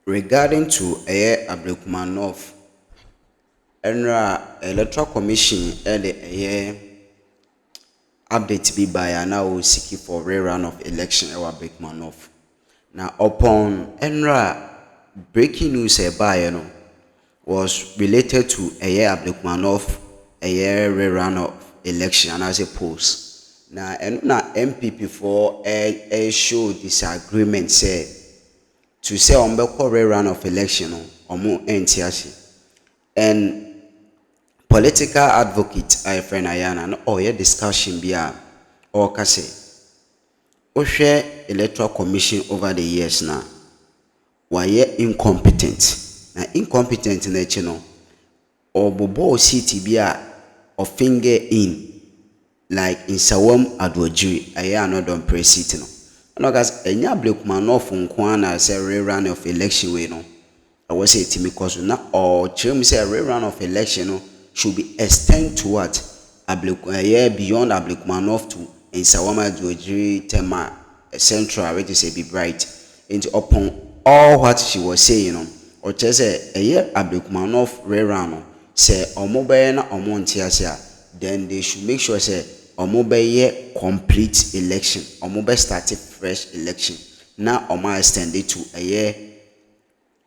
regarding to Ablekuma North, Electoral Commission update be by now seeking for rerun of election Ablekuma North. Now upon breaking news was related to Ablekuma North rerun of election and as a post. Now NPP for a show disagreement say to say on the rerun of election omo NTS and political advocate I friend Ayana no discussion bia or kase o share electoral commission over the years now why incompetent na incompetent na echi no or bobo city bia or finger in like in Sawam Adwojiri ayana Dompreh city no no guys enya Ablekuma North nko na say rerun of election we no I was say to me because now or me say a rerun of election no should be extend to what beyond Ablekuma North to in Sawama Adwojiri Tema Central which is be bright into upon all what she was saying or just say Ablekuma North rerun say omobe na omontiasia then they should make sure say omobe complete election omobe started fresh election now omo extend it to a year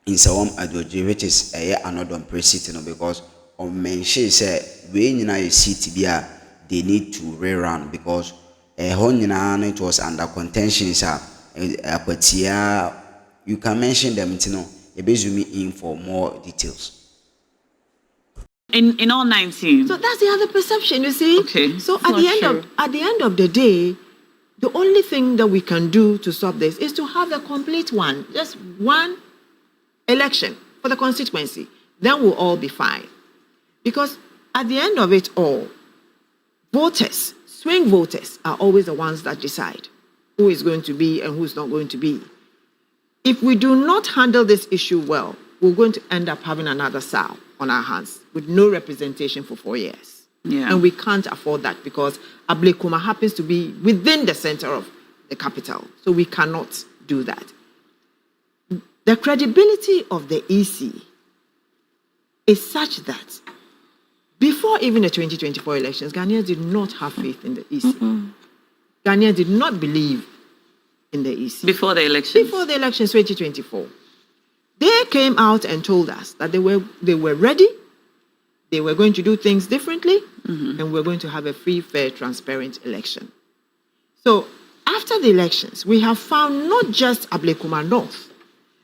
in Sawam Adwojiri which is another Dompreh city no because on mention say we nyina city bia they need to rerun because it was under contention sir you can mention them you zoom in for more details. In all 19. So that's the other perception, you see. Okay. So at the end of the day, the only thing that we can do to stop this is to have a complete one, just one election for the constituency. Then we'll all be fine. Because at the end of it all, voters, swing voters, are always the ones that decide who is going to be and who's not going to be. If we do not handle this issue well, we're going to end up having another SAL on our hands with no representation for 4 years. Yeah. And we can't afford that because Ablekuma happens to be within the center of the capital. So we cannot do that. The credibility of the EC is such that before even the 2024 elections, Ghanaians did not have faith in the EC. Ghanaians did not believe in the EC. Before the elections? Before the elections 2024. They came out and told us that they were ready, they were going to do things differently, and we're going to have a free, fair, transparent election. So after the elections, we have found not just Ablekuma North,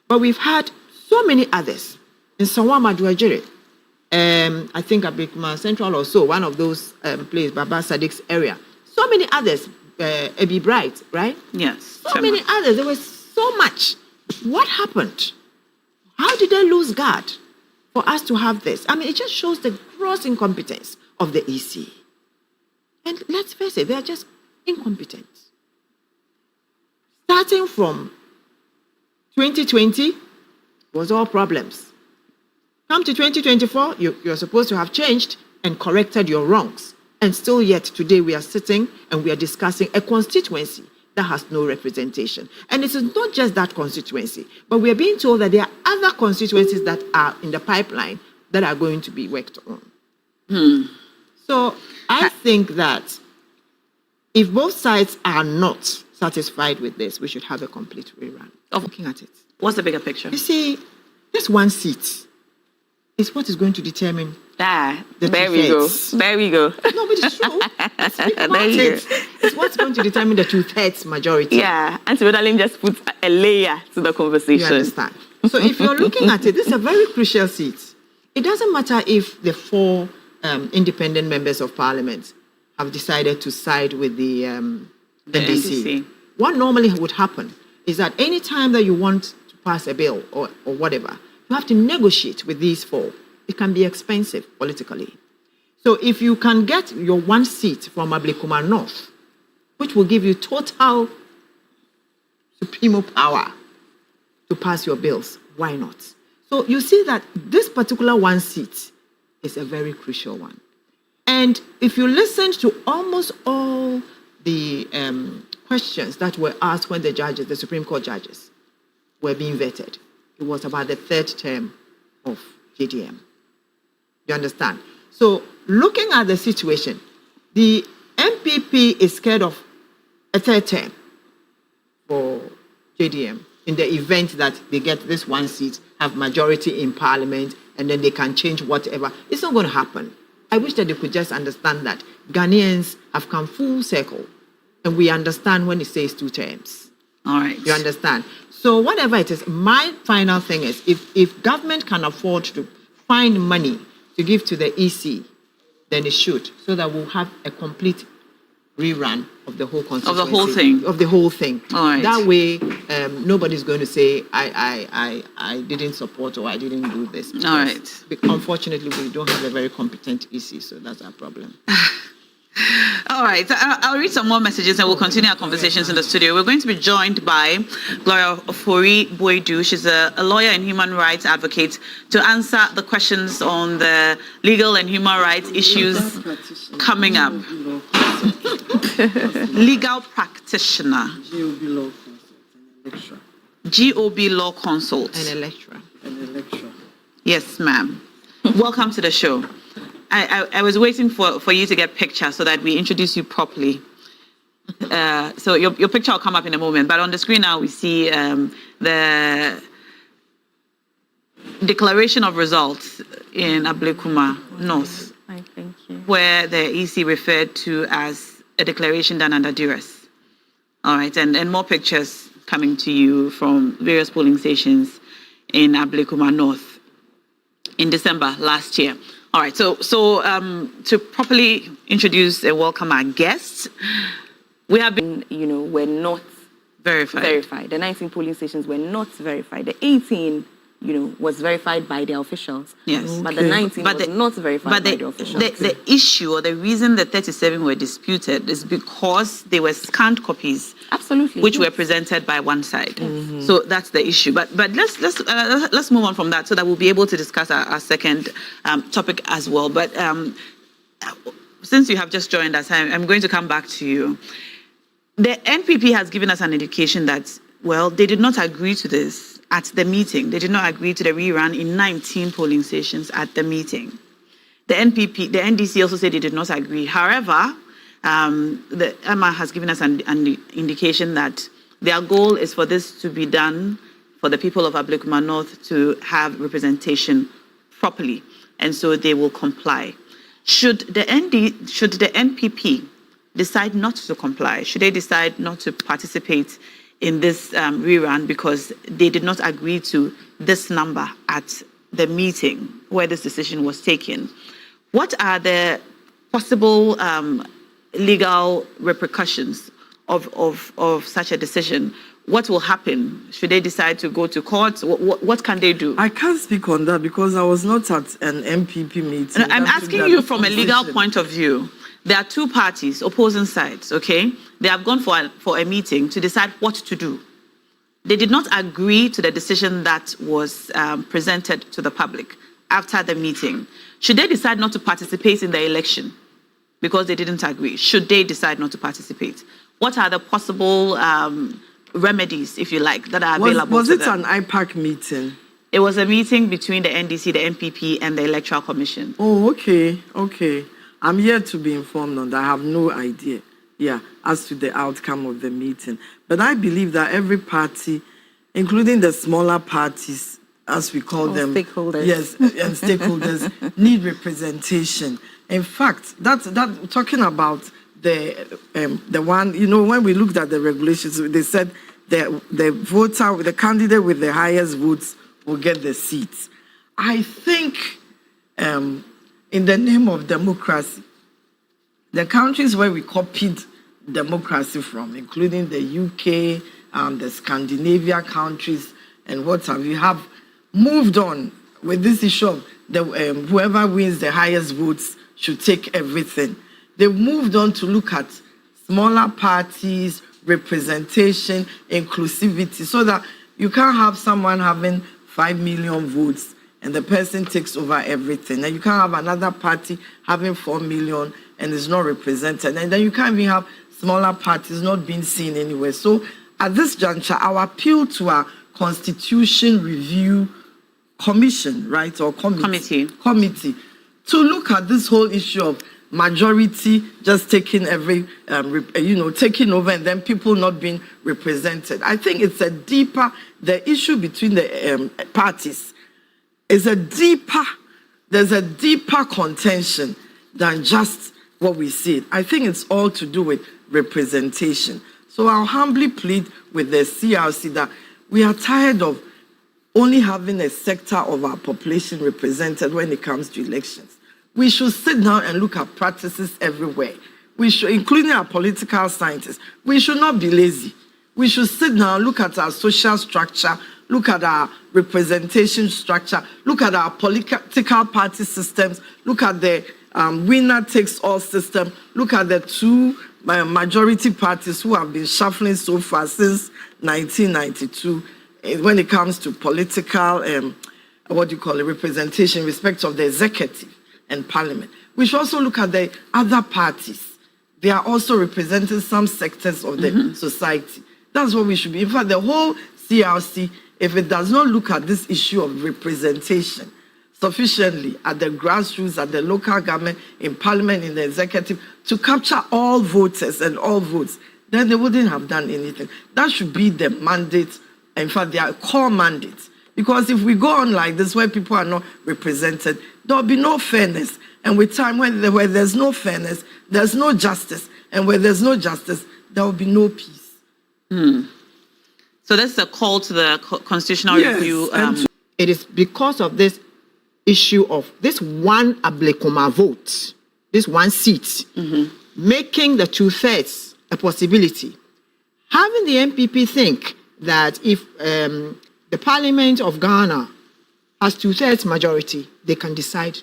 but we've had so many others in Sawama Adwojiri. I think Ablekuma Central or so, one of those places, Baba Sadiq's area. So many others, Ebi Bright, right? Yes. So many others. There was so much. What happened? How did they lose guard for us to have this? I mean, it just shows the gross incompetence of the EC. And let's face it, they are just incompetent. Starting from 2020, was all problems. Come to 2024, you're supposed to have changed and corrected your wrongs. And still yet today we are sitting and we are discussing a constituency that has no representation. And it is not just that constituency, but we are being told that there are other constituencies that are in the pipeline that are going to be worked on. So I think that if both sides are not satisfied with this, we should have a complete rerun of looking at it. What's the bigger picture? You see, this one seat is what is going to determine there we go. There we go. No, but it's true. Speak about it. It's what's going to determine the 2/3 majority. Yeah, and so Dalim just puts a layer to the conversation. You understand? So if you're looking at it, this is a very crucial seat. It doesn't matter if the 4 independent members of parliament have decided to side with the NDC. What normally would happen is that any time that you want to pass a bill or whatever, you have to negotiate with these 4. It can be expensive politically. So if you can get your one seat from Ablekuma North, which will give you total supremo power to pass your bills, why not? So you see that this particular one seat is a very crucial one. And if you listen to almost all the questions that were asked when the Supreme Court judges were being vetted, It was about the third term of JDM. You understand? So looking at the situation, the NPP is scared of a third term for JDM in the event that they get this one seat, have majority in parliament, and then they can change whatever. It's not going to happen. I wish that they could just understand that Ghanaians have come full circle, and we understand when it says 2 terms. All right. You understand? So whatever it is, my final thing is, if government can afford to find money to give to the EC, then it should, so that we'll have a complete rerun of the whole constituency. Of the whole thing. Of the whole thing. All right. That way, nobody's going to say, I didn't support or I didn't do this. All right. Unfortunately, we don't have a very competent EC, so that's our problem. All right, I'll read some more messages and we'll continue our conversations in the studio. We're going to be joined by Gloria Ofori Boydu. She's a lawyer and human rights advocate to answer the questions on the legal and human rights issues coming up. Legal practitioner. GOB law consult. And electoral. Yes, ma'am. Welcome to the show. I was waiting for you to get pictures so that we introduce you properly. So your picture will come up in a moment. But on the screen now we see the declaration of results in Ablekuma North, Thank you. where the EC referred to as a declaration done under duress. All right, and more pictures coming to you from various polling stations in Ablekuma North in December last year. All right, so to properly introduce and welcome our guests, we have been, Were not verified. The 19 polling stations were not verified. The 18, was verified by their officials. Yes. But the 19 was not verified by the officials. The issue or the reason the 37 were disputed is because they were scanned copies. Absolutely. Which were presented by one side. So that's the issue. But let's move on from that so that we'll be able to discuss our second topic as well. But since you have just joined us, I'm going to come back to you. The NPP has given us an indication that, well, they did not agree to this at the meeting. They did not agree to the rerun in 19 polling stations at the meeting. The NDC also said they did not agree. However, the Emma has given us an indication that their goal is for this to be done for the people of Ablekuma North to have representation properly, and so they will comply. Should the NPP decide not to comply, should they decide not to participate in this rerun because they did not agree to this number at the meeting where this decision was taken, what are the possible legal repercussions of such a decision? What will happen? Should they decide to go to court? What can they do? I can't speak on that because I was not at an MPP meeting. I'm asking you from a legal point of view. There are two parties, opposing sides, okay? They have gone for a meeting to decide what to do. They did not agree to the decision that was presented to the public after the meeting. Should they decide not to participate in the election because they didn't agree? Should they decide not to participate? What are the possible remedies, if you like, that are available was to it them? an IPAC meeting? It was a meeting between the NDC, the NPP, and the Electoral Commission. Oh, okay. I'm yet to be informed on that. I have no idea, as to the outcome of the meeting. But I believe that every party, including the smaller parties, as we call them, stakeholders. Yes, and stakeholders need representation. In fact, that talking about the one, when we looked at the regulations, they said the candidate with the highest votes will get the seats. I think, in the name of democracy, the countries where we copied democracy from, including the UK, the Scandinavia countries, and what have moved on with this issue of whoever wins the highest votes should take everything. They moved on to look at smaller parties, representation, inclusivity, so that you can't have someone having 5 million votes and the person takes over everything. And you can't have another party having 4 million and is not represented. And then you can't even have smaller parties not being seen anywhere. So at this juncture, our appeal to our Constitution Review Commission, right? Or committee to look at this whole issue of majority just taking taking over and then people not being represented. I think it's the issue between the parties is there's a deeper contention than just what we see. I think it's all to do with representation. So I'll humbly plead with the CRC that we are tired of only having a sector of our population represented when it comes to elections. We should sit down and look at practices everywhere. We should, including our political scientists, we should not be lazy. We should sit down, look at our social structure, look at our representation structure, look at our political party systems, look at the winner-takes-all system, look at the two majority parties who have been shuffling so far since 1992 when it comes to political, representation in respect of the executive and parliament. We should also look at the other parties. They are also representing some sectors of the society. That's what we should be. In fact, the whole CRC, if it does not look at this issue of representation sufficiently at the grassroots, at the local government, in parliament, in the executive, to capture all voters and all votes, then they wouldn't have done anything. That should be the mandate, in fact, their core mandate. Because if we go on like this, where people are not represented, there'll be no fairness. And with time, where there's no fairness, there's no justice. And where there's no justice, there will be no peace. So that's a call to the constitutional review. It is because of this issue of this one Ablekuma vote, this one seat, making the 2/3 a possibility. Having the NPP think that if the Parliament of Ghana has 2/3 majority, they can decide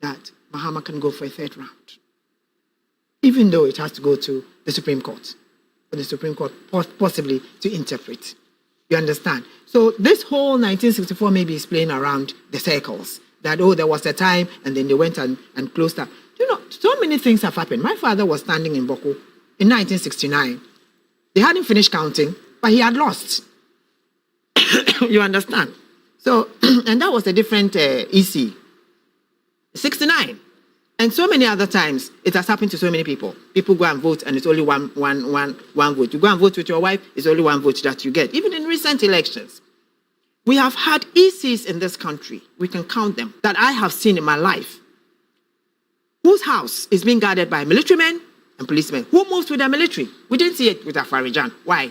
that Mahama can go for a third round, even though it has to go to the Supreme Court, for the Supreme Court possibly to interpret. You understand? So this whole 1964 maybe is playing around the circles, that, there was a time, and then they went and closed up. So many things have happened. My father was standing in Boko in 1969. They hadn't finished counting, but he had lost. You understand? So, and that was a different EC. 69. And so many other times, it has happened to so many people. People go and vote, and it's only one vote. You go and vote with your wife, it's only one vote that you get. Even in recent elections. We have had ECs in this country, we can count them, that I have seen in my life, whose house is being guarded by military men and policemen. Who moves with the military? We didn't see it with Afarijan. Why?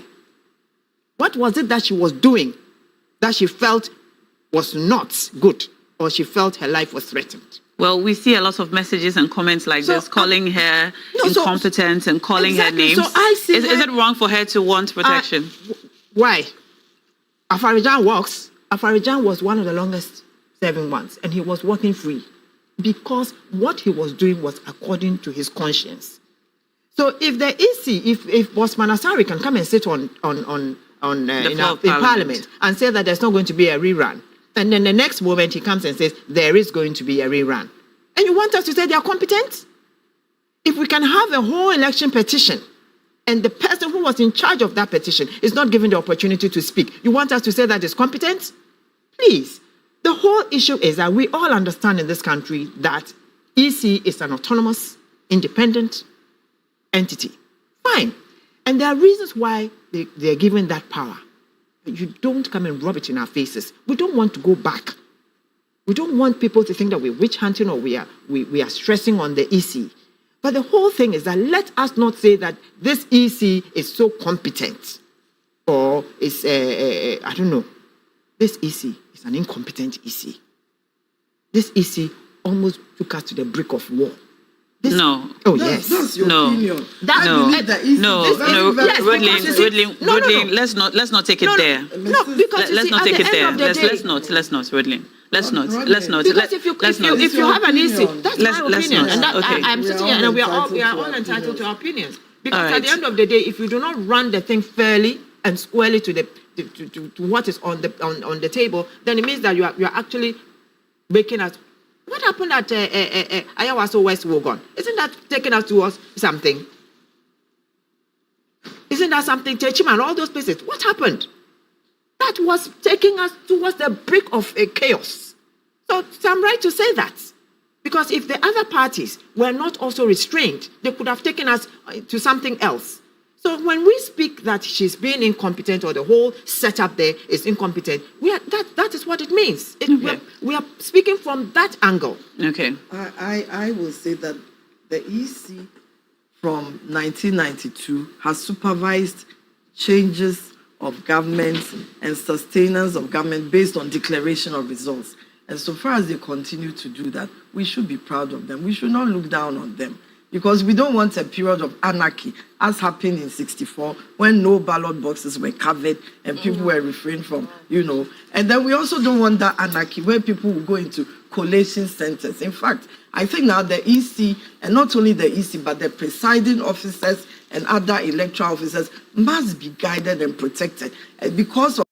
What was it that she was doing that she felt was not good, or she felt her life was threatened? Well, we see a lot of messages and comments like this, calling her incompetent and calling her names. So I see is it wrong for her to want protection? Why? Afarijan works. Afarijan was one of the longest serving ones, and he was working free because what he was doing was according to his conscience. So if the EC, if Boss Manasari can come and sit in Parliament and say that there's not going to be a rerun, and then the next moment he comes and says there is going to be a rerun, and you want us to say they are competent? If we can have a whole election petition and the person who was in charge of that petition is not given the opportunity to speak, you want us to say that is competent? Please. The whole issue is that we all understand in this country that EC is an autonomous, independent entity. Fine. And there are reasons why they are given that power. But you don't come and rub it in our faces. We don't want to go back. We don't want people to think that we're witch hunting or we are stressing on the EC. But the whole thing is that let us not say that this EC is so competent or is, I don't know. This EC is an incompetent EC. This EC almost took us to the brink of war. No. Oh, yes. That's your opinion. Rodlin, let's not take it there. No, because let's not take it there. Let's not, Rodlin. Let's not. Because if you have an EC, that's my opinion. And I'm sitting here and we are all entitled to our opinions. Because at the end of the day, if you do not run the thing fairly and squarely to what is on the table, then it means that you are actually making us. What happened at Ayawaso West Wogon? Isn't that taking us towards something? Isn't that something? Techiman, all those places. What happened? that was taking us towards the brink of a chaos. So I'm right to say that. Because if the other parties were not also restrained, they could have taken us to something else. So when we speak that she's being incompetent or the whole setup there is incompetent, that is what it means. We are speaking from that angle. Okay. I will say that the EC from 1992 has supervised changes of government and sustenance of government based on declaration of results. And so far as they continue to do that, we should be proud of them. We should not look down on them, because we don't want a period of anarchy, as happened in 1964, when no ballot boxes were covered and people were refrained from, And then we also don't want that anarchy where people will go into collation centers. In fact, I think now the EC, and not only the EC, but the presiding officers and other electoral officers must be guided and protected. And because of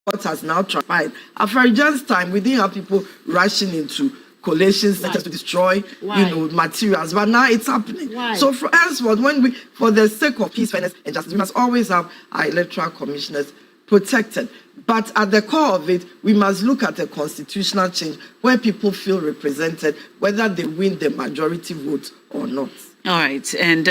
what has now transpired, after just time, we didn't have people rushing into collation centers to destroy, materials. But now it's happening. Why? So for the sake of peace, fairness, and justice, we must always have our electoral commissioners protected. But at the core of it, we must look at a constitutional change where people feel represented, whether they win the majority vote or not. All right. And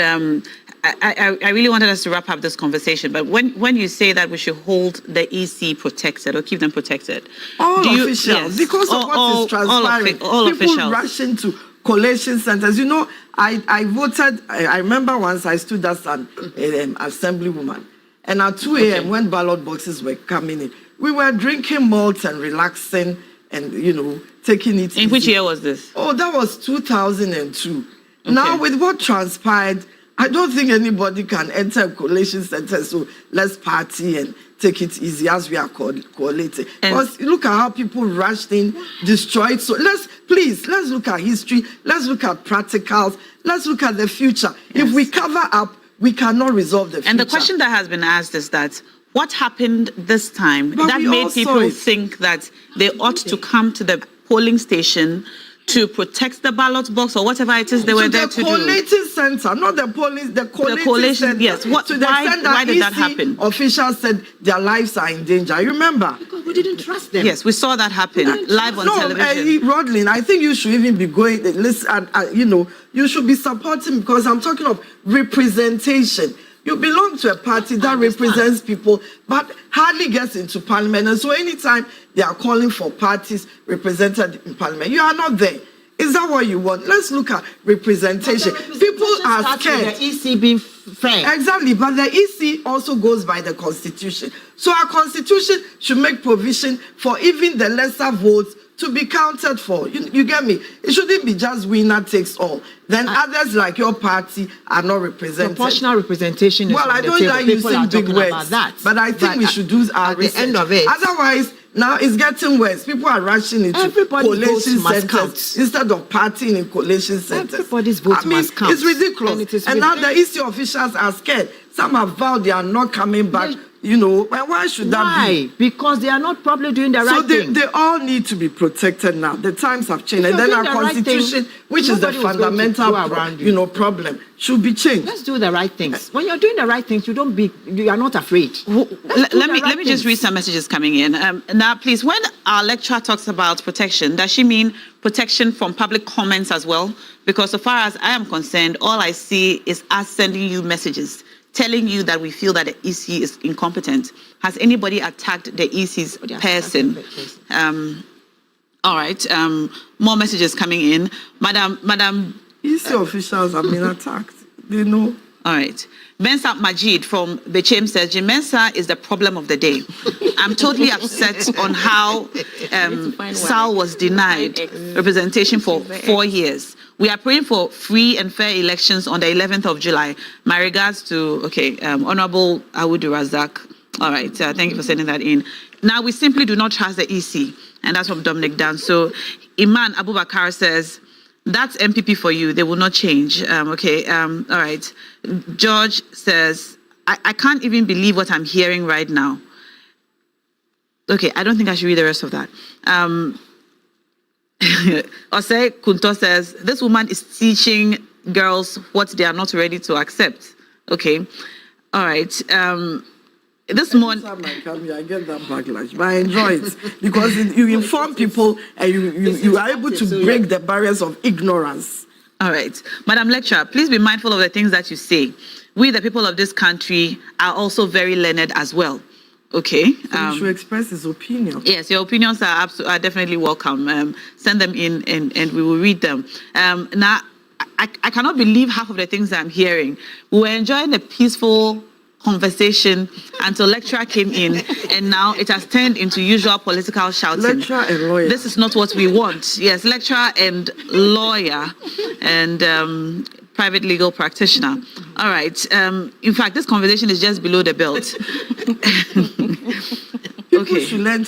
I really wanted us to wrap up this conversation, but when you say that we should hold the EC protected or keep them protected, all officials, because of what is transpiring, all people officials rush into collation centers. I voted. I remember once I stood as an assemblywoman, and at 2 a.m. when ballot boxes were coming in, we were drinking malt and relaxing and taking it easy. In which year was this? Oh, that was 2002. Okay. Now with what transpired, I don't think anybody can enter a collation center, so let's party and take it easy as we are collating. Because look at how people rushed in, destroyed. So let's look at history, let's look at practicals, let's look at the future. Yes. If we cover up, we cannot resolve the future. And the question that has been asked is that what happened this time that made people think that they ought to come to the polling station to protect the ballot box or whatever it is they were there to do? The collating center, not the police, the collating center. Yes. Why did that happen? Officials said their lives are in danger. You remember? Because we didn't trust them. Yes, we saw that happen live on television. Rodlin, I think you should even be going, listen, you should be supporting, because I'm talking of representation. You belong to a party that represents people, but hardly gets into parliament. And so anytime they are calling for parties represented in parliament, you are not there. Is that what you want? Let's look at representation. People are scared. The EC being fair. Exactly, but the EC also goes by the constitution. So our constitution should make provision for even the lesser votes to be counted for. You get me? It shouldn't be just winner takes all. Then others like your party are not represented. Proportional representation is well, I don't like using big words, but I think we should do our research. At the end of it, otherwise, now it's getting worse. People are rushing into collation centers instead of partying in collation centers. Everybody's vote must count. It's ridiculous. And now the EC officials are scared. Some have vowed they are not coming back. Why should that be? Why? Because they are not probably doing the right thing. So they all need to be protected now. The times have changed. And then our constitution, which is the fundamental problem, should be changed. Let's do the right things. When you're doing the right things, you are not afraid. Let me just read some messages coming in. Now, please, when our lecturer talks about protection, does she mean protection from public comments as well? Because so far as I am concerned, all I see is us sending you messages telling you that we feel that the EC is incompetent. Has anybody attacked the EC's person? All right. More messages coming in. Madam. EC officials have been attacked. They know. All right. Mensa Majid from Bechem says, Mensa is the problem of the day. I'm totally upset on how Sal was denied representation for 4 years. We are praying for free and fair elections on the 11th of July. My regards to, Honorable Awudu Razak. All right, thank you for sending that in. Now, we simply do not trust the EC, and that's from Dominic Dan. So, Iman Abubakar says, that's NPP for you. They will not change. All right. George says, I can't even believe what I'm hearing right now. Okay, I don't think I should read the rest of that. Osei Kunto says, this woman is teaching girls what they are not ready to accept. Okay. All right. this morning. Every time I come here, I get that backlash, but I enjoy it because you inform people and you are able to break the barriers of ignorance. All right. Madam Lecturer, please be mindful of the things that you say. We, the people of this country, are also very learned as well. Okay. So he should express his opinion. Yes, your opinions are definitely welcome. Send them in and we will read them. Now, I cannot believe half of the things I'm hearing. We were enjoying a peaceful conversation until lecturer came in, and now it has turned into usual political shouting. Lecturer and lawyer. This is not what we want. Yes, lecturer and lawyer and private legal practitioner. All right. In fact, this conversation is just below the belt. People should learn